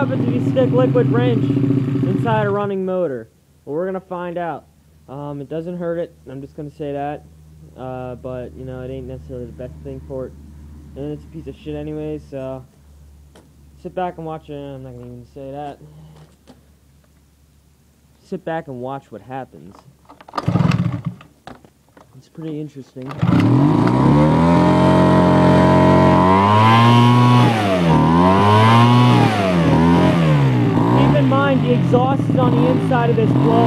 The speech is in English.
happens if you stick liquid wrench inside a running motor? Well, we're gonna find out. It doesn't hurt it. I'm just gonna say that. But you know, it ain't necessarily the best thing for it, and it's a piece of shit anyway. So sit back and watch it. I'm not gonna even say that. Sit back and watch what happens. It's pretty interesting. Keep in mind, the exhaust is on the inside of this blower.